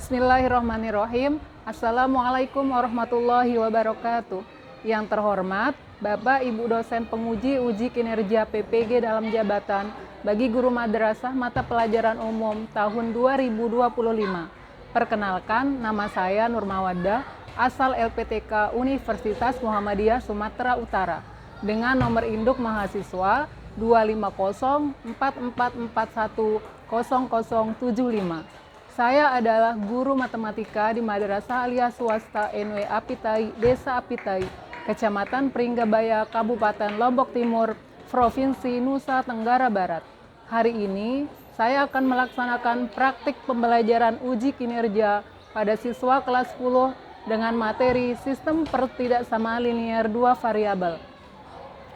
Bismillahirrahmanirrahim. Assalamualaikum warahmatullahi wabarakatuh. Yang terhormat Bapak Ibu dosen penguji uji kinerja PPG dalam jabatan bagi guru madrasah mata pelajaran umum tahun 2025. Perkenalkan, nama saya Nur Mawaddah, asal LPTK Universitas Muhammadiyah Sumatera Utara, dengan nomor induk mahasiswa 25044410075. Saya adalah guru matematika di Madrasah Aliyah Swasta NW Apitai, Desa Apitai, Kecamatan Pringgabaya, Kabupaten Lombok Timur, Provinsi Nusa Tenggara Barat. Hari ini, saya akan melaksanakan praktik pembelajaran uji kinerja pada siswa kelas 10 dengan materi sistem pertidaksamaan linier 2 variabel.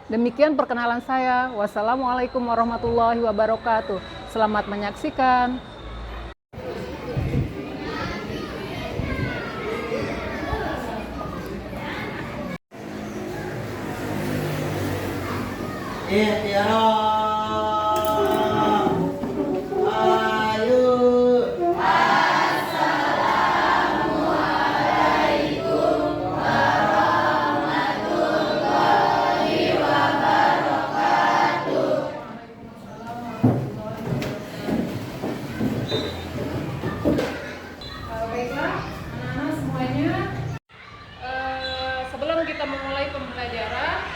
Demikian perkenalan saya. Wassalamualaikum warahmatullahi wabarakatuh. Selamat menyaksikan. Ihtiram. Ayo. Assalamualaikum warahmatullahi wabarakatuh. Baiklah, anak-anak semuanya. Sebelum kita memulai pembelajaran,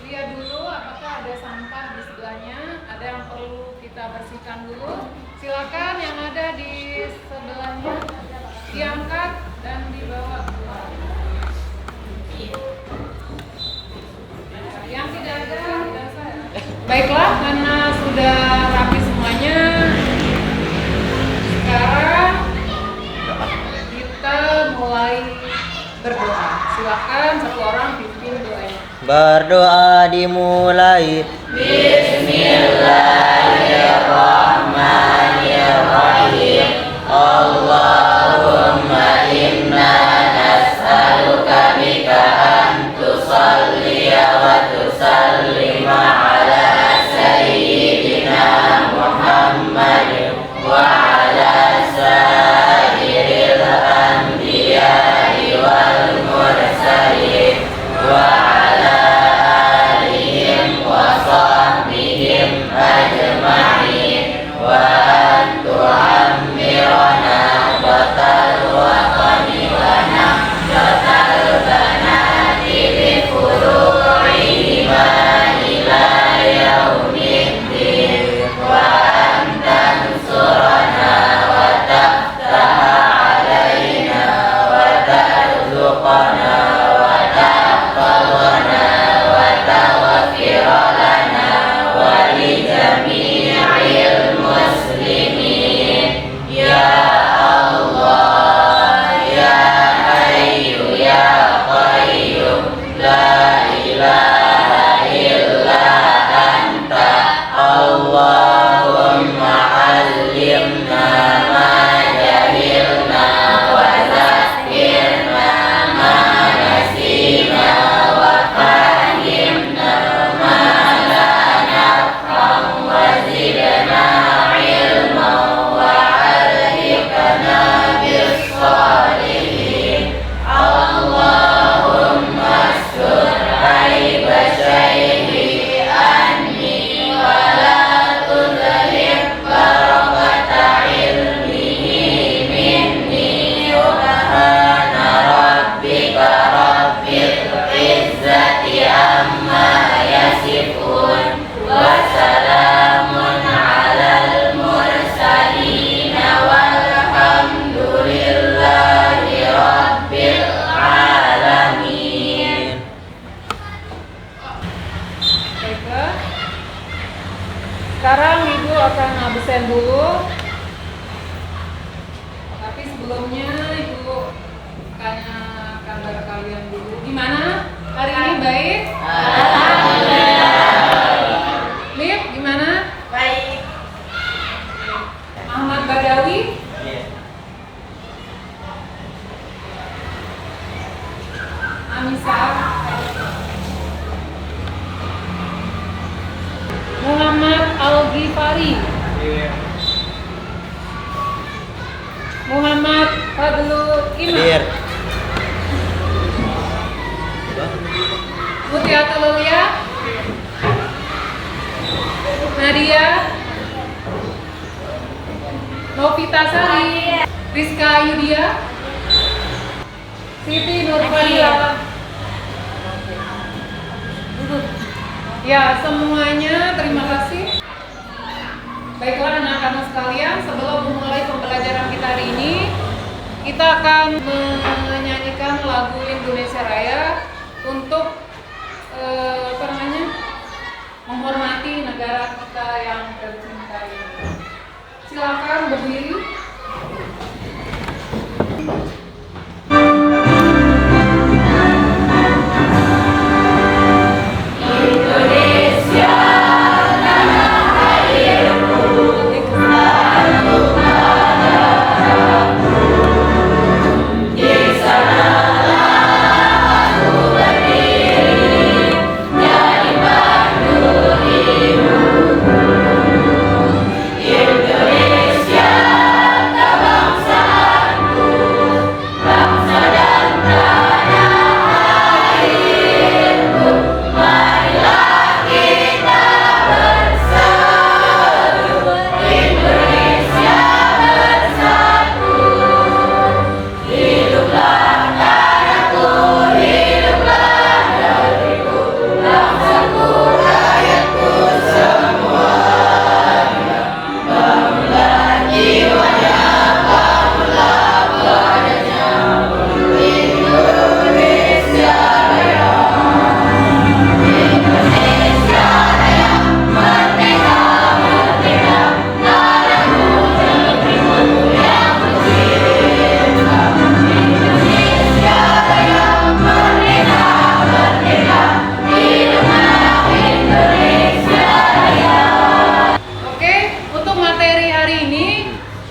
lihat dulu apakah ada sampah di sebelahnya, ada yang perlu kita bersihkan dulu. Silakan yang ada di sebelahnya diangkat dan dibawa keluar. Yang tidak ada, tidak usah. Baiklah, karena sudah rapi semuanya, sekarang kita mulai berdoa. Silakan satu orang pimpin doanya. Berdoa dimulai. Bismillahirrahmanirrahim. Allahumma inna nas'aluka bika an tusalliya wa tusallima ala sayyidina Muhammad wa ala sairil anbiya'i wal mursalin wa ala alihim wa sahbihim ajma'in wa an tu'ammirana batal waqani wa nahjatal banati bi furu'ihima ila yaumiddin wa an tansurana wa taftaha alaina wa tarzuqana wa tahfazana wa taghfir lana wa li jami'il muslimin ya Allah ya Hayyu ya Qayyum la ilaha illa anta Allahumma 'allimna ma jahilna wa zakkirna ma nasina wa fahimna ma la nafham wa zidna ilman wa 'alhiqna bis shalihin Allahumma astur aiba syaihi anni wa la tudhhir barakata ilmihi minni subhana rabbika rabbil izzati amma yasifun wa salamun alal mursalin walhamdulillahi rabbil alamin. Baiklah. Sekarang Ibu akan absen dulu. Tapi sebelumnya Ibu tanya kabar kalian dulu. Gimana? Hari ini baik? Lip, gimana? Baik. Ahmad Badawi? Anissa? Muhammad Al-Ghifari? Muhammad Fadlu Ima, Hadir. Mutiatul Aulia, Nadia, Novita Sari, Rizka Yudia, Siti Nurfadila. Ya, semuanya terima kasih. Baiklah anak-anak sekalian, sebelum memulai pembelajaran kita hari ini, kita akan menyanyikan lagu Indonesia Raya untuk menghormati negara kita yang tercinta ini. Silakan berdiri.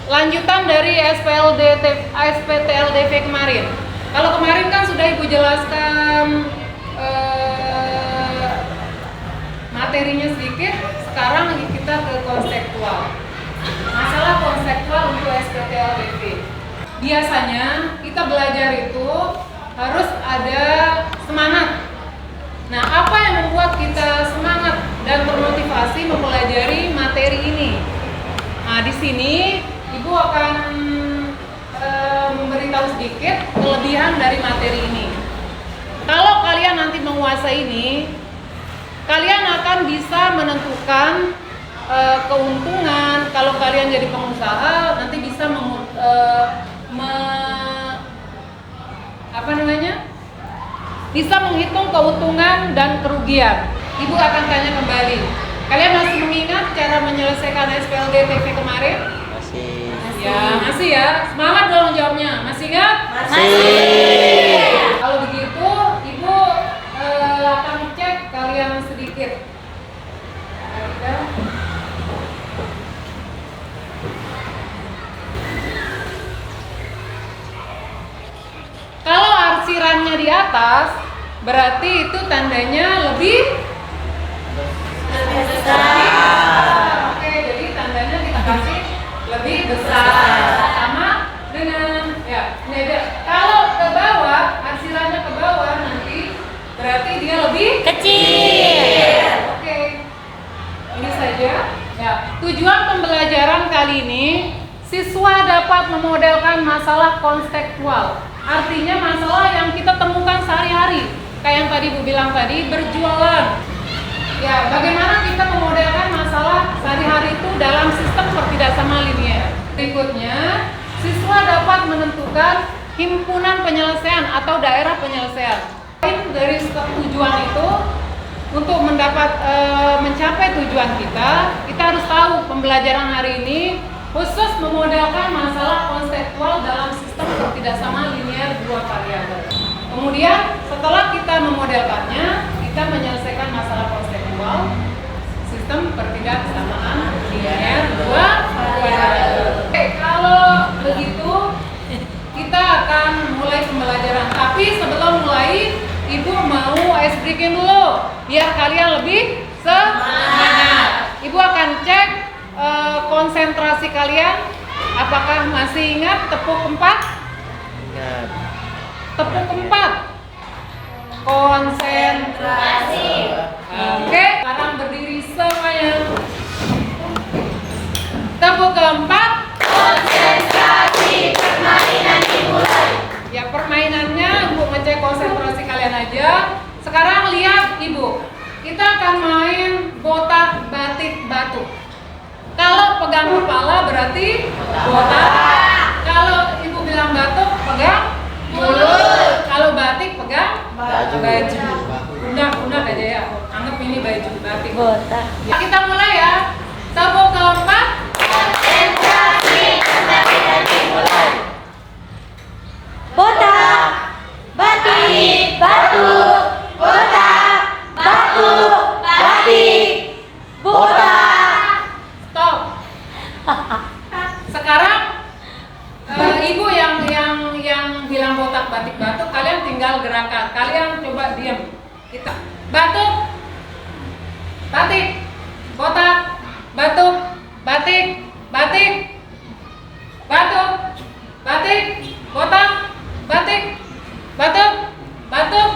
Lanjutan dari SPTLDV kemarin. Kalau kemarin kan sudah Ibu jelaskan materinya sedikit, sekarang kita ke konseptual. Masalah konseptual untuk SPTLDV. Biasanya kita belajar itu harus ada semangat. Nah, apa yang membuat kita semangat dan termotivasi mempelajari materi ini? Nah, di sini Ibu akan memberitahu sedikit kelebihan dari materi ini. Kalau kalian nanti menguasai ini, kalian akan bisa menentukan keuntungan. Kalau kalian jadi pengusaha, nanti bisa bisa menghitung keuntungan dan kerugian. Ibu akan tanya kembali. Kalian masih mengingat cara menyelesaikan SPLDTV kemarin? Masih. Ya, masih ya. Semangat dong jawabnya. Masih nggak? Masih. Kalau begitu, Ibu akan cek kalian sedikit. Kalau arsirannya di atas, berarti itu tandanya lebih besar. Oke, jadi tandanya kita kasih lebih besar. Sama dengan ini dia. Kalau ke bawah, arsirannya ke bawah nanti berarti dia lebih Kecil. Oke. Ini saja. Ya, tujuan pembelajaran kali ini siswa dapat memodelkan masalah konseptual. Artinya masalah yang kita temukan sehari-hari. Kayak yang tadi Bu bilang tadi, berjualan. Ya, bagaimana kita memodelkan masalah sehari-hari itu dalam sistem pertidaksama linier. Berikutnya, siswa dapat menentukan himpunan penyelesaian atau daerah penyelesaian. Dari tujuan itu, untuk mencapai tujuan kita harus tahu pembelajaran hari ini khusus memodelkan masalah konseptual dalam sistem pertidaksama linier dua variabel. Kemudian setelah kita memodelkannya, kita menyelesaikan masalah konseptual sistem pertidaksamaan linier dua variabel. Oke, kalau begitu kita akan mulai pembelajaran. Tapi sebelum mulai, Ibu mau ice breaking dulu biar kalian lebih semangat. Ibu akan cek konsentrasi kalian, apakah masih ingat tepuk 4? Ingat. Tepuk keempat. Konsentrasi. Oke, sekarang berdiri semuanya. Tepuk keempat. Konsentrasi, permainan dimulai. Ya, permainannya Ibu ngecek konsentrasi kalian aja. Sekarang lihat Ibu, kita akan main botak, batik, batu. Kalau pegang kepala berarti botak. Kalau Ibu bilang batuk, pegang mulut. Kalau batik, pegang baju. Pundak aja ya. Anggap ini baju batik. Botak. Ya, kita mulai ya. Tepuk keempat. Konsentrasi, permainan dimulai. Botak, batik, batu. Botak, batu, batik, botak. Stop. Sekarang Ibu yang bilang botak, batik, batuk, kalian tinggal gerakan. Kalian coba diam. Kita batuk, batik, botak, batuk, batik, batik, batuk, batik, botak, batik, batuk, batuk,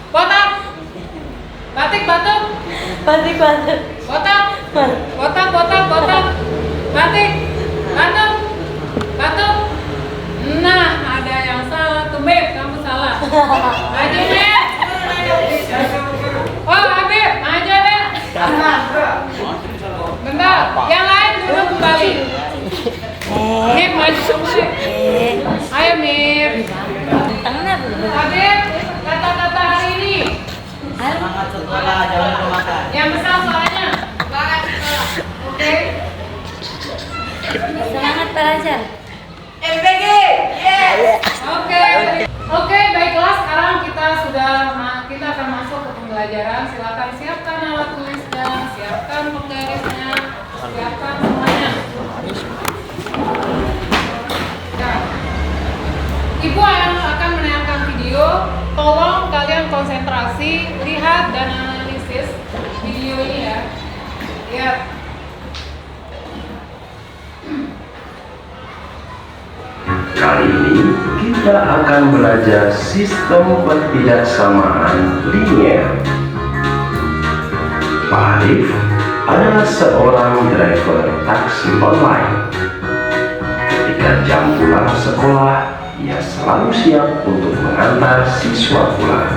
botak, batik, batuk, Batik, batik. botak, botak, botak, botak, batik, batuk, batuk. Nah, ada yang salah tuh, Beb, kamu salah. Maju, Beb. Oh, Habib, maju, Beb. Bentar, yang lain duduk kembali. Mip, maju semua. Ayo, Mip. Tangannya belum. Habib, kata-kata hari ini. Semangat sekolah, jangan lupa makan. Yang besar soalnya. Oke. Semangat belajar. MPG. Yes. Oke, baiklah. Sekarang kita akan masuk ke pembelajaran. Silakan siapkan alat tulisnya, siapkan penggarisnya, siapkan semuanya. Nah, Ibu yang akan menayangkan video, tolong kalian konsentrasi, lihat dan analisis video ini ya. Lihat. Kali ini kita akan belajar sistem pertidaksamaan linier. Pak Arif adalah seorang driver taksi online. Ketika jam pulang sekolah, ia selalu siap untuk mengantar siswa pulang.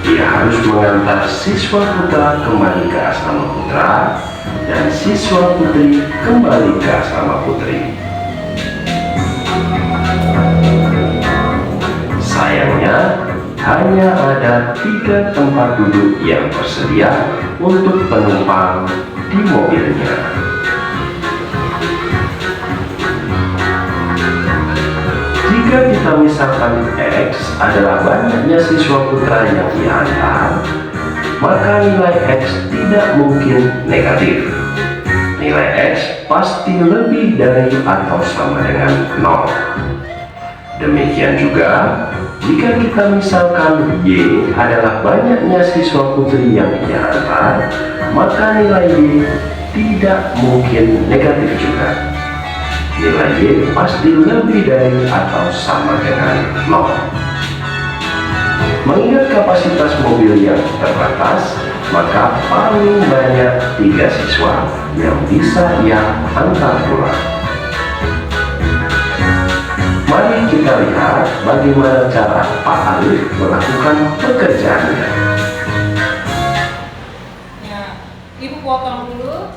Ia harus mengantar siswa putra kembali ke asrama putra dan siswa putri kembali ke asrama putri. Sayangnya, hanya ada 3 tempat duduk yang tersedia untuk penumpang di mobilnya. Jika kita misalkan X adalah banyaknya siswa putra yang diantar, maka nilai X tidak mungkin negatif. Nilai X pasti lebih dari atau sama dengan 0. Demikian juga, jika kita misalkan Y adalah banyaknya siswa putri yang diantar, maka nilai Y tidak mungkin negatif juga. Nilai Y pasti lebih dari atau sama dengan 0. Mengingat kapasitas mobil yang terbatas, maka paling banyak 3 siswa yang bisa ia antar pulang. Mari kita lihat bagaimana cara Pak Alif melakukan pekerjaannya. Ya, Ibu potong dulu.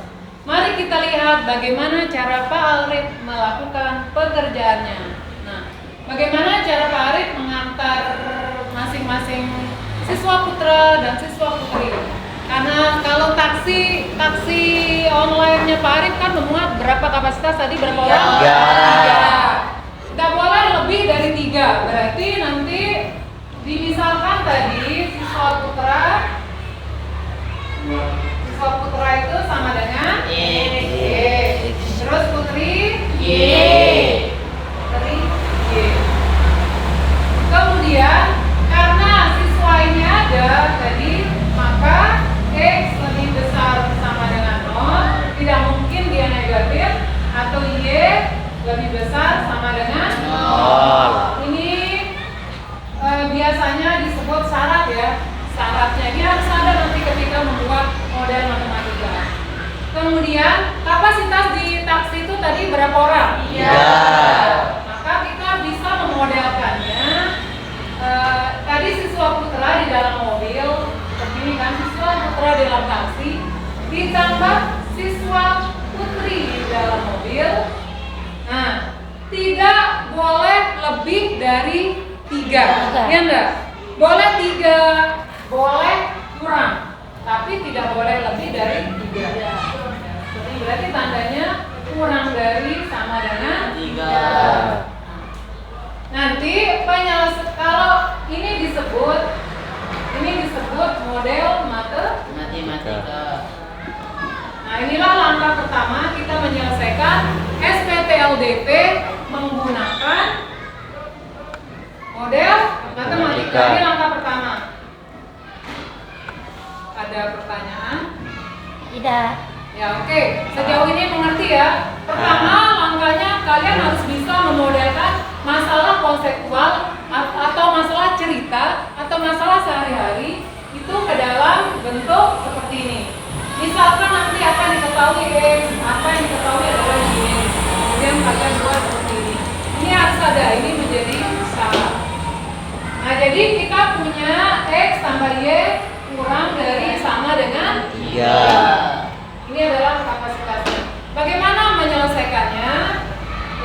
Mari kita lihat bagaimana cara Pak Alif melakukan pekerjaannya. Nah, bagaimana cara Pak Alif mengantar masing-masing siswa putra dan siswa putri? Karena kalau taksi online-nya Pak Arif kan memuat berapa kapasitas tadi, berapa orang? 3. Tidak boleh lebih dari 3. Berarti nanti dimisalkan tadi siswa putra itu sama dengan Y. Terus putri Y. Putri Y. Kemudian karena siswa ini ada tadi, maka X lebih besar sama dengan 0, tidak mungkin dia negatif. syaratnya. Ini harus ada nanti ketika membuat model matematika. Kemudian kapasitas di taksi itu tadi berapa orang? Maka kita bisa memodelkannya. Tadi siswa putra di dalam mobil, begini kan, siswa putra di dalam taksi, ditambah siswa putri di dalam mobil. Nah, tidak boleh lebih dari 3, ya enggak? Boleh 3, boleh kurang, tapi tidak boleh lebih dari 3. Ini berarti tandanya kurang dari sama dengan 3. Nanti kalau ini disebut model Matematika. Nah, inilah langkah pertama kita menyelesaikan SPTLDP menggunakan model matematika. Ini langkah pertama. Ada pertanyaan? Tidak. Ya, oke. Sejauh ini mengerti ya. Pertama, langkahnya kalian harus bisa memodelkan masalah konseptual atau masalah cerita atau masalah sehari-hari itu ke dalam bentuk seperti ini. Misalkan nanti apa yang diketahui X, apa yang diketahui adalah Y. Kemudian kalian buat seperti ini. Ini harus ada, ini menjadi syarat. Nah, jadi kita punya X tambah Y kurang dari sama dengan 3. Ini adalah kapasitasnya. Bagaimana menyelesaikannya?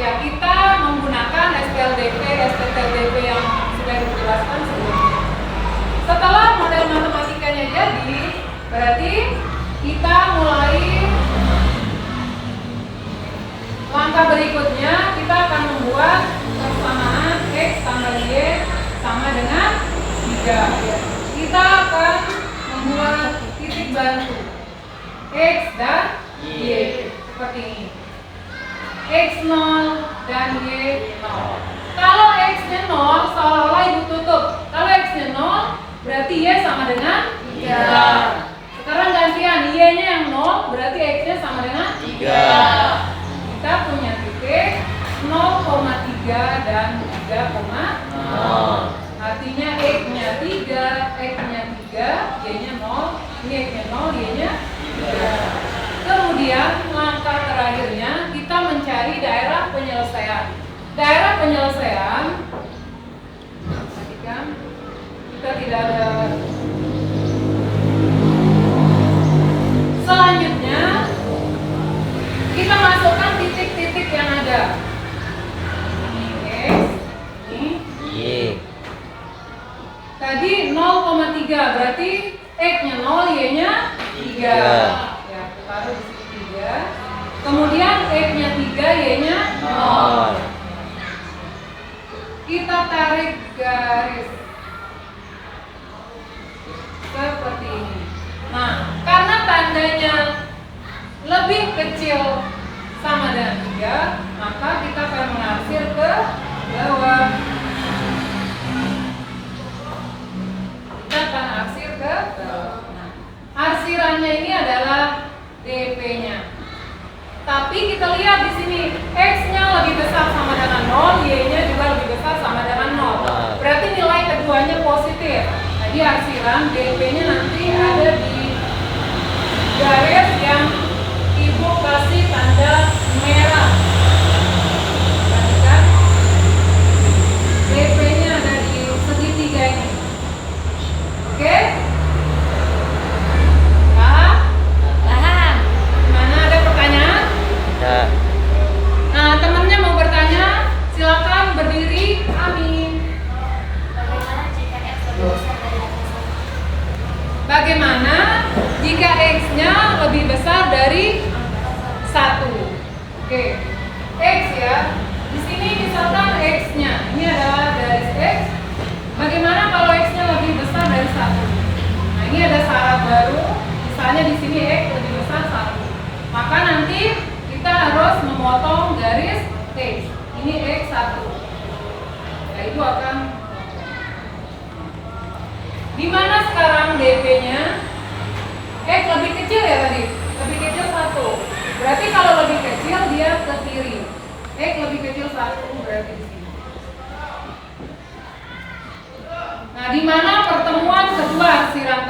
Ya, kita menggunakan SPLDP, SPTLDP yang sudah dijelaskan sebelumnya. Setelah model matematikanya jadi, berarti kita mulai langkah berikutnya. Kita akan membuat persamaan X tambah Y sama dengan 3. Kita akan membuat titik bantu X dan Y seperti ini. X 0 dan Y 0. Kalau X-nya 0, seolah-olah ibu tutup. Kalau X-nya 0, berarti Y sama dengan 3. Sekarang gantian, Y-nya yang 0, berarti X-nya sama dengan 3. Kita punya titik 0,3 dan 3,0. Artinya X-nya 3, X-nya 3, Y-nya 0, ini X-nya 0, Y-nya 3. Kemudian langkah terakhirnya kita mencari daerah penyelesaian. Daerah penyelesaian, perhatikan, kita tidak ada. Selanjutnya kita masukkan titik-titik yang ada. X, ini. Tadi 0,3 berarti X-nya 0, Y-nya 3. Taruh di sini 3. Kemudian X-nya 3, Y-nya 0. Kita tarik garis seperti ini. Nah, karena tandanya lebih kecil sama dengan 3, maka kita akan mengarsir ke bawah. Kita akan arsir ke bawah. Nah, arsirannya ini adalah DP-nya. Tapi kita lihat di sini X-nya lebih besar sama dengan 0, Y-nya juga lebih besar sama dengan 0. Berarti nilai keduanya positif. Jadi arsiran DP-nya nanti ada di garis yang ibu kasih tanda merah. Perhatikan. DP-nya ada di segitiga ini. Oke? Nah, temannya mau bertanya, silakan berdiri. Amin. Bagaimana jika X-nya lebih besar dari 1? Oke. X ya. Di sini misalkan X-nya, ini adalah garis X. Bagaimana kalau X-nya lebih besar dari 1? Nah, ini ada syarat baru. Misalnya di sini X lebih besar 1. Maka nanti kita harus memotong garis X. Ini X1. Ya, itu akan di mana sekarang DP-nya? X lebih kecil ya tadi? Lebih kecil 1. Berarti kalau lebih kecil dia ke kiri. X lebih kecil 1 berarti di sini. Nah, di mana pertemuan kedua arsiran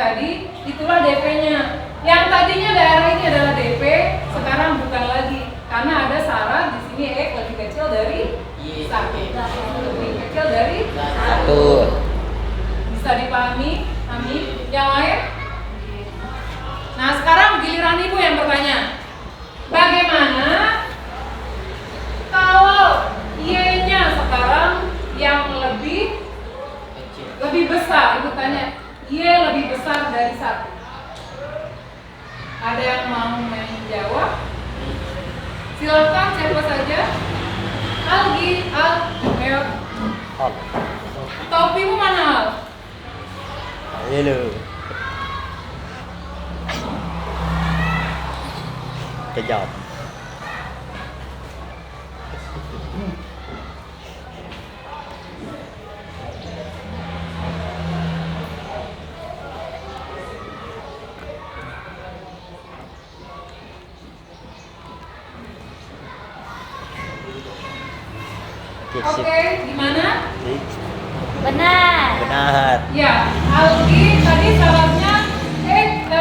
itulah DP-nya. Yang tadinya daerah ini adalah DP, sekarang bukan lagi karena ada syarat di sini X lebih kecil dari Y. 1, lebih kecil dari 1. Bisa dipahami? Amin. Yang lain? Nah, sekarang giliran ibu yang bertanya. Bagaimana kalau Y-nya sekarang yang lebih besar? Ibu tanya, Y lebih besar dari 1. Ada yang mau menjawab? Silakan siapa saja. Algi, ayo. Topimu mana? Al? Hello. Kejap. Oke, gimana? Benar. Benar. Ya, Algi tadi syaratnya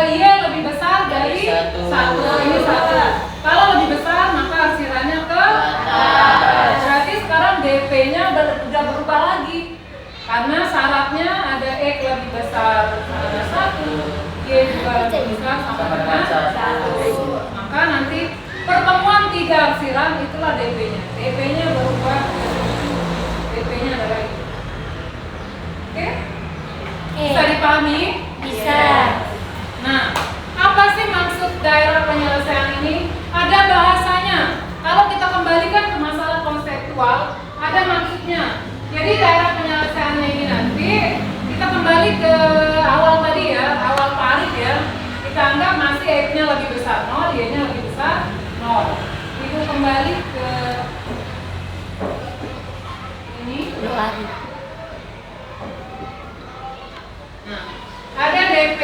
Y lebih besar dari Satu. 1. Ini 1. Kalau lebih besar maka arsirannya ke atas. Berarti sekarang DP-nya udah berubah lagi. Karena syaratnya ada X lebih besar sama 1, Y juga lebih besar sama dengan 1. Maka nanti pertemuan 3 arsiran itulah DP-nya. DP-nya berubah. DP-nya adalah ini. Oke? Bisa dipahami? Bisa. Nah, apa sih maksud daerah penyelesaian ini? Ada bahasanya. Kalau kita kembalikan ke masalah konseptual, ada maksudnya. Jadi daerah penyelesaiannya ini nanti kita kembali ke awal tadi ya, awal tarif ya. Kita anggap masih X-nya lebih besar 0, Y-nya lebih besar 0. Ibu kembali ke ini. Nah, ada DP.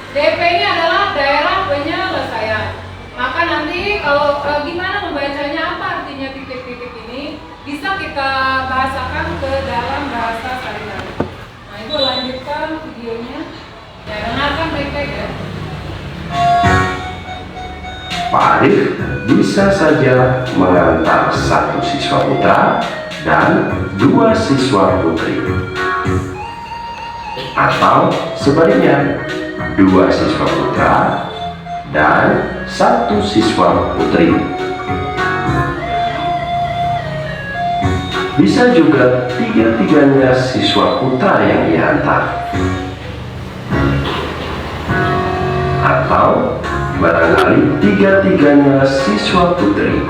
DP ini adalah daerah penyelesaian. Maka nanti kalau gimana membacanya, apa artinya titik-titik ini, bisa kita bahasakan ke dalam bahasa sehari-hari. Nah, Ibu lanjutkan videonya. Ya, dengarkan baik-baik ya. Pak Arif bisa saja mengantar 1 siswa putra dan 2 siswa putri. Atau sebaliknya, 2 siswa putra dan 1 siswa putri. Bisa juga 3-tiganya siswa putra yang diantar. Atau barangkali 3-tiganya siswa putri.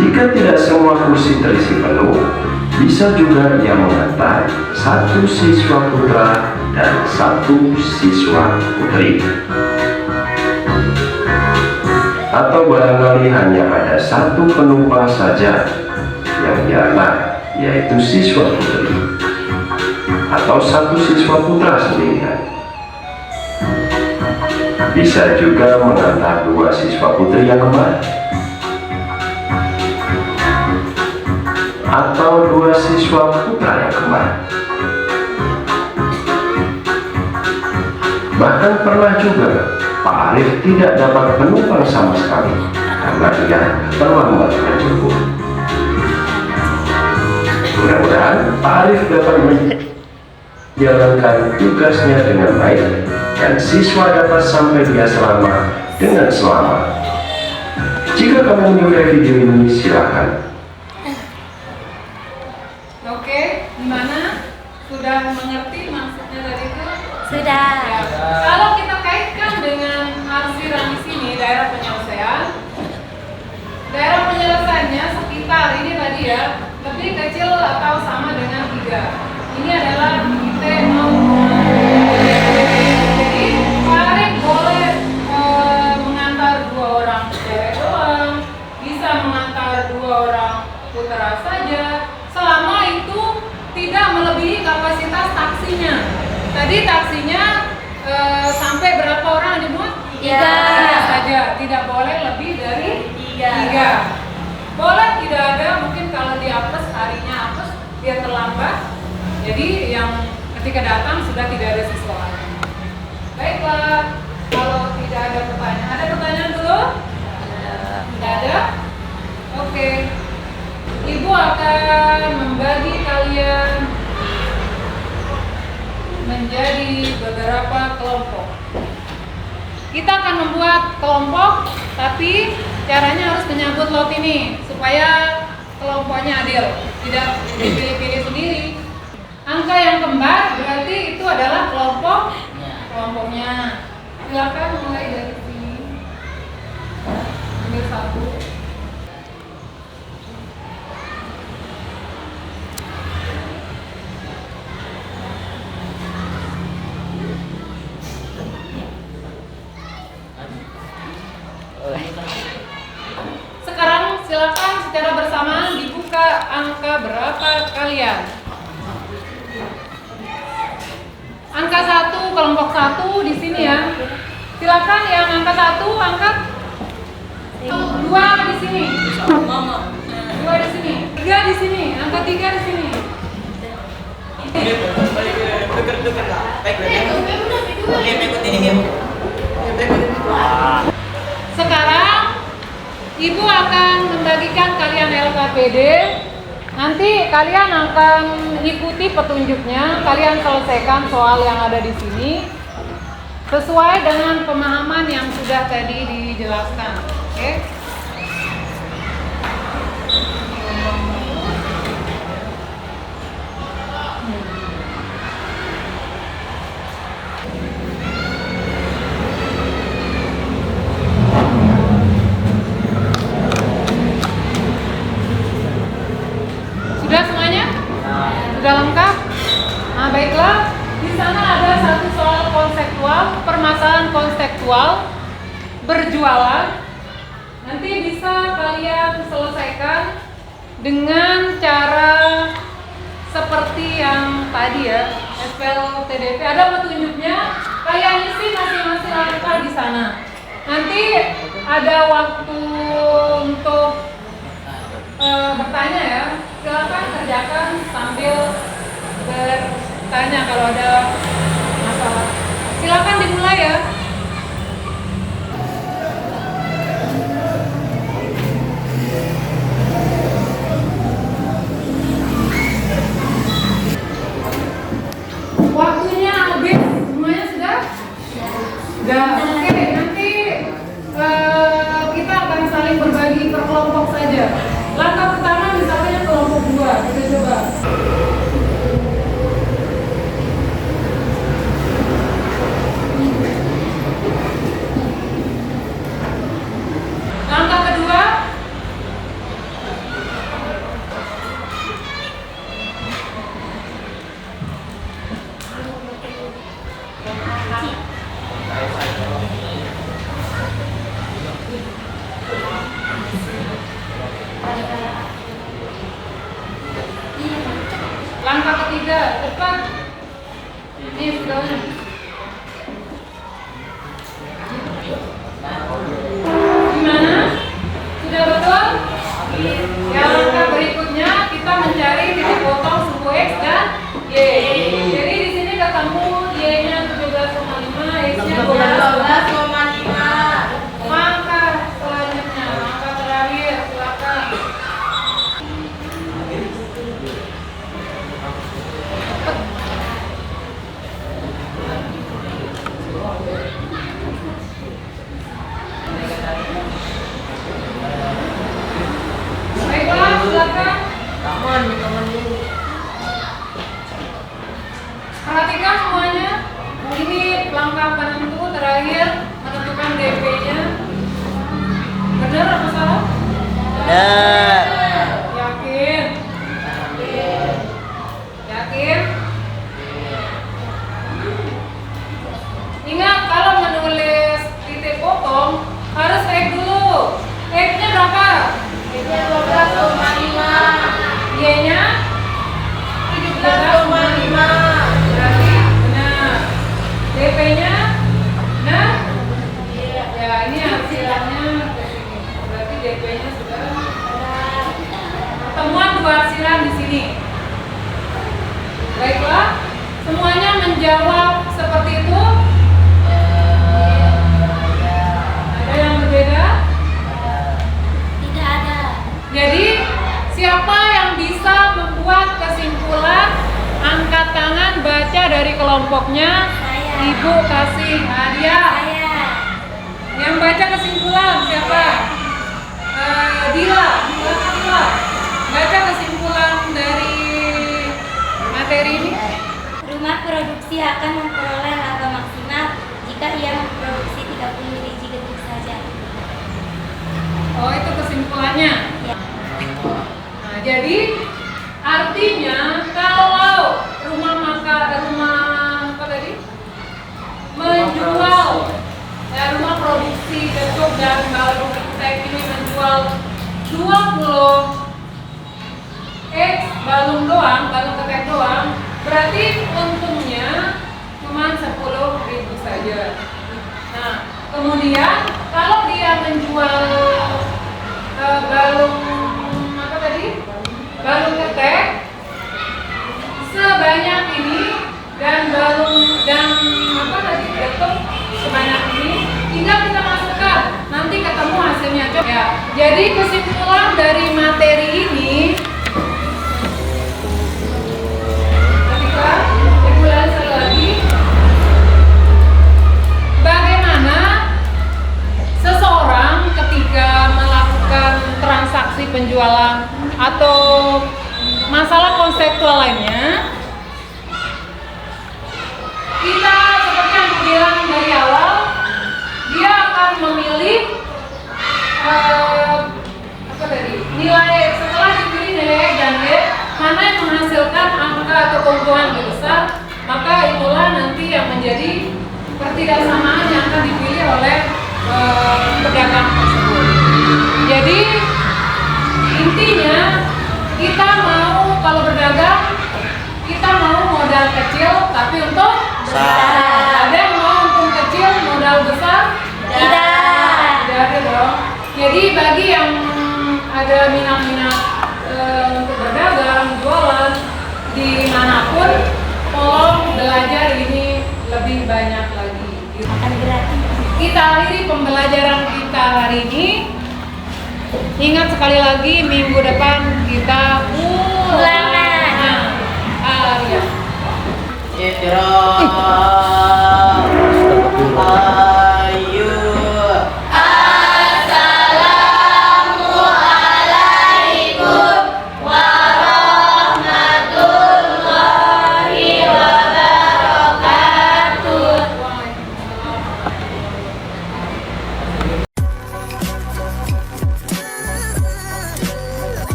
Jika tidak semua kursi terisi penuh, bisa juga yang mengantar 1 siswa putra dan 1 siswa putri. Atau barangkali hanya ada 1 penumpang saja yang diantar, yaitu siswa putri. Atau 1 siswa putra sendirian. Bisa juga mengantar 2 siswa putri yang kembar. Atau 2 siswa putra yang kembar. Bahkan pernah juga Pak Arif tidak dapat penumpang sama sekali karena dia terlambat menjemput. Mudah-mudahan Pak Arif dapat menjalankan tugasnya dengan baik dan siswa dapat sampai dia selamat dengan selamat. Jika kamu menyukai video ini, silakan. Oke, gimana? Sudah mengerti maksudnya dari itu? Sudah. Ya. Kalau kita kaitkan dengan arsiran di sini, daerah penyelesaian penyelesaiannya sekitar ini tadi ya, lebih kecil atau sama dengan 3. Ini adalah kita mau jadi Pak Arif boleh mengantar 2 orang cewek doang, bisa mengantar 2 orang putra saja, selama itu tidak melebihi kapasitas taksinya. Tadi taksinya sampai berapa orang dimuat? 3 saja, tidak boleh lebih dari 3. Boleh tidak ada, mungkin kalau di apes harinya apes dia terlambat. Jadi yang ketika datang sudah tidak ada siswa lagi. Baiklah, kalau tidak ada pertanyaan, ada pertanyaan dulu? Tidak ada? Oke. Ibu akan membagi kalian menjadi beberapa kelompok. Kita akan membuat kelompok, tapi caranya harus menyangkut lot ini supaya kelompoknya adil, tidak dipilih-pilih sendiri. Angka yang kembar berarti itu adalah kelompoknya. Silakan mulai dari sini. Ambil satu. Sekarang silakan secara bersamaan dibuka angka berapa kalian. Angka 1, kelompok 1 di sini ya. Silakan yang angka 1 angkat. 2 di sini. 2 di sini. 3 di sini. Angka 3 di sini. Sekarang Ibu akan membagikan kalian LKPD. Nanti kalian akan ikuti petunjuknya. Kalian selesaikan soal yang ada di sini sesuai dengan pemahaman yang sudah tadi dijelaskan. Oke? Sudah semuanya? Sudah lengkap? Nah, baiklah. Di sana ada satu soal konseptual, permasalahan konseptual berjualan. Nanti bisa kalian selesaikan dengan cara seperti yang tadi ya, SPLTDP. Ada petunjuknya. Kalian isi masing-masing angka di sana. Nanti ada waktu untuk bertanya ya. Silakan kerjakan sambil bertanya kalau ada masalah. Silakan dimulai ya. Waktunya habis. Semuanya sudah? Sudah. Oke, nanti kita akan saling berbagi per kelompok saja. Langkah pertama misalnya kelompok 2, kita coba. Langkah kedua, langkah ketiga, cepat. Ini sudah. Gimana? Sudah betul? Ya, langkah berikutnya kita mencari titik potong suku X dan Y. Jadi di sini ketemu Y-nya 17,5, X-nya 12,5. Maka selanjutnya, langkah terakhir, silakan. Baiklah, silakan. Perhatikan semuanya. Ini langkah penentu terakhir. dari kelompoknya. Saya. Ibu kasih hadiah. Saya. Yang baca kesimpulan siapa? Dila. Baca kesimpulan dari materi ini. Rumah produksi akan memperoleh laba maksimal jika ia memproduksi 30 biji getuk saja. Oh, itu kesimpulannya. Ya. Nah, jadi artinya kalau rumah apa tadi? Menjual rumah produksi getuk dan balung ketek ini menjual 20 balung ketek doang, berarti untungnya cuma 10.000 saja. Nah, kemudian kalau dia menjual balung apa tadi? Balung ketek sebanyak ini dan apa tadi? Getuk sebanyak ini, tinggal kita masukkan, nanti ketemu hasilnya. Ya, jadi kesimpulan dari materi ini, ketika diulang sekali lagi, bagaimana seseorang ketika melakukan transaksi penjualan atau masalah konseptual lainnya, kita seperti yang bilang dari awal, dia akan memilih apa tadi, nilai, setelah dipilih nilai X dan Y, mana yang menghasilkan angka atau keuntungan lebih besar, maka itulah nanti yang menjadi pertidaksamaan yang akan dipilih oleh pedagang tersebut. Jadi intinya kita mau, kalau berdagang kita mau modal kecil tapi untung besar. Ada yang mau untung kecil modal besar? Tidak. Tidak ada dong. Jadi bagi yang ada minat-minat untuk berdagang, jualan dimanapun, tolong belajar ini lebih banyak lagi. Akan gratis. Kita akhiri pembelajaran kita hari ini. Ingat sekali lagi, minggu depan